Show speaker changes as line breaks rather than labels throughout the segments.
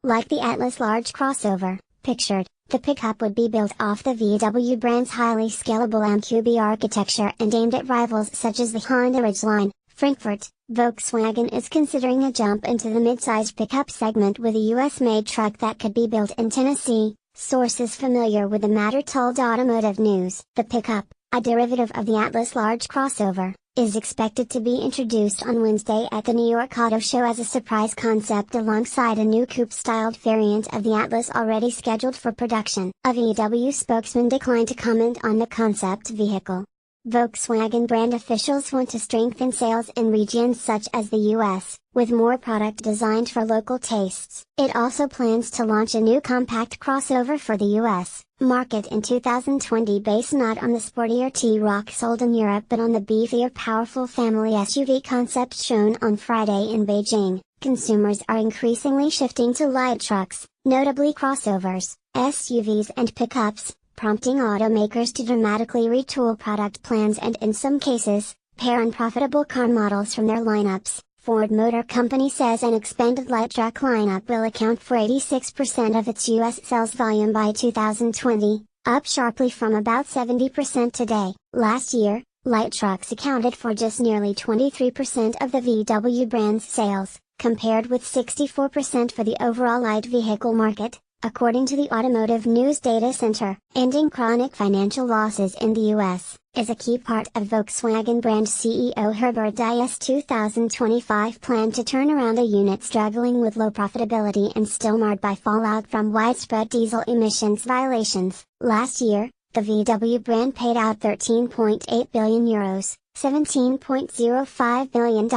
Like the Atlas large crossover, pictured, the pickup would be built off the VW brand's highly scalable MQB architecture and aimed at rivals such as the Honda Ridgeline. Frankfurt, Volkswagen is considering a jump into the mid-sized pickup segment with a US-made truck that could be built in Tennessee, sources familiar with the matter told Automotive News. The pickup, a derivative of the Atlas large crossover, is expected to be introduced on Wednesday at the New York Auto Show as a surprise concept alongside a new coupe-styled variant of the Atlas already scheduled for production. A VW spokesman declined to comment on the concept vehicle. Volkswagen brand officials want to strengthen sales in regions such as the US, with more product designed for local tastes. It also plans to launch a new compact crossover for the US market in 2020 based not on the sportier T-Roc sold in Europe but on the beefier powerful family SUV concept shown on Friday in Beijing. Consumers are increasingly shifting to light trucks, notably crossovers, SUVs and pickups, prompting automakers to dramatically retool product plans and in some cases, pare unprofitable car models from their lineups. Ford Motor Company says an expanded light truck lineup will account for 86% of its U.S. sales volume by 2020, up sharply from about 70% today. Last year, light trucks accounted for just nearly 23% of the VW brand's sales, compared with 64% for the overall light vehicle market, according to the Automotive News Data Center. Ending chronic financial losses in the U.S. is a key part of Volkswagen brand CEO Herbert Diess' 2025 plan to turn around a unit struggling with low profitability and still marred by fallout from widespread diesel emissions violations. Last year, the VW brand paid out €13.8 billion, $17.05 billion,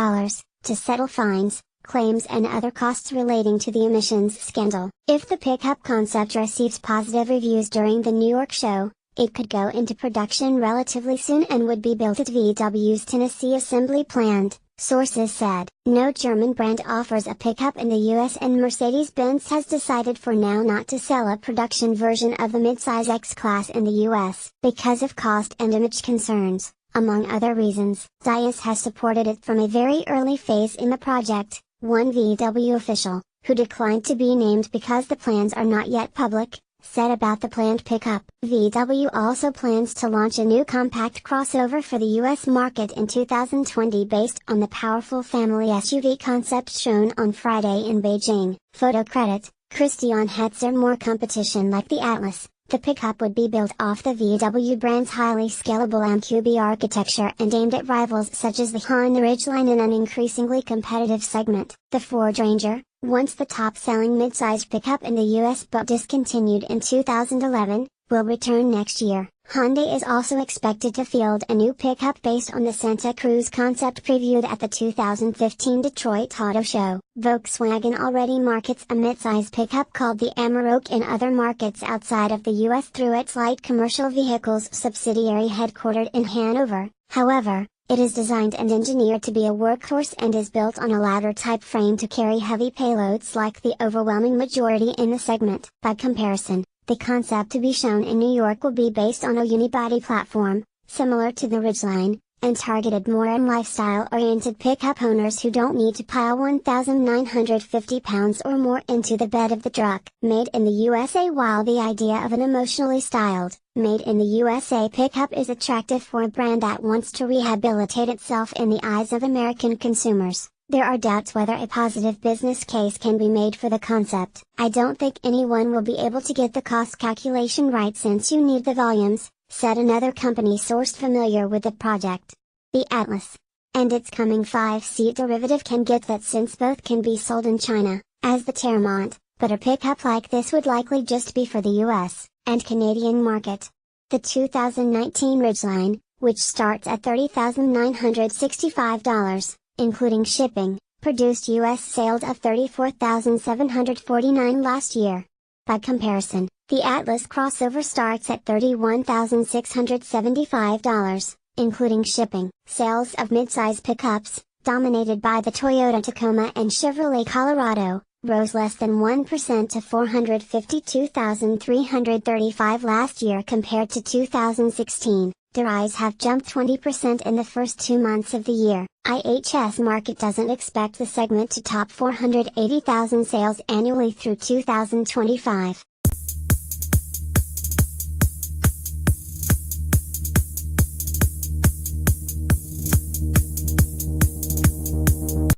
to settle fines, claims and other costs relating to the emissions scandal. If the pickup concept receives positive reviews during the New York show, it could go into production relatively soon and would be built at VW's Tennessee assembly plant, sources said. No German brand offers a pickup in the US and Mercedes-Benz has decided for now not to sell a production version of the midsize X-Class in the US, because of cost and image concerns, among other reasons. Diess has supported it from a very early phase in the project, one VW official, who declined to be named because the plans are not yet public, said about the planned pickup. VW also plans to launch a new compact crossover for the US market in 2020 based on the powerful family SUV concept shown on Friday in Beijing. Photo credit, Christian Hetzer. More competition like the Atlas. The pickup would be built off the VW brand's highly scalable MQB architecture and aimed at rivals such as the Honda Ridgeline in an increasingly competitive segment. The Ford Ranger, once the top-selling midsize pickup in the US but discontinued in 2011, will return next year. Hyundai is also expected to field a new pickup based on the Santa Cruz concept previewed at the 2015 Detroit Auto Show. Volkswagen already markets a midsize pickup called the Amarok in other markets outside of the US through its light commercial vehicles subsidiary headquartered in Hanover. However, it is designed and engineered to be a workhorse and is built on a ladder-type frame to carry heavy payloads like the overwhelming majority in the segment. By comparison, the concept to be shown in New York will be based on a unibody platform, similar to the Ridgeline, and targeted more at lifestyle-oriented pickup owners who don't need to pile 1,950 pounds or more into the bed of the truck. Made in the USA. While the idea of an emotionally styled, made in the USA pickup is attractive for a brand that wants to rehabilitate itself in the eyes of American consumers, there are doubts whether a positive business case can be made for the concept. I don't think anyone will be able to get the cost calculation right since you need the volumes, said another company sourced familiar with the project. The Atlas and its coming 5-seat derivative can get that since both can be sold in China, as the Terramont, but a pickup like this would likely just be for the US and Canadian market. The 2019 Ridgeline, which starts at $30,965, including shipping, produced US sales of $34,749 last year. By comparison, the Atlas crossover starts at $31,675, including shipping. Sales of midsize pickups, dominated by the Toyota Tacoma and Chevrolet Colorado, rose less than 1% to 452,335 last year compared to 2016. DRIs have jumped 20% in the first 2 months of the year. IHS Markit doesn't expect the segment to top 480,000 sales annually through 2025.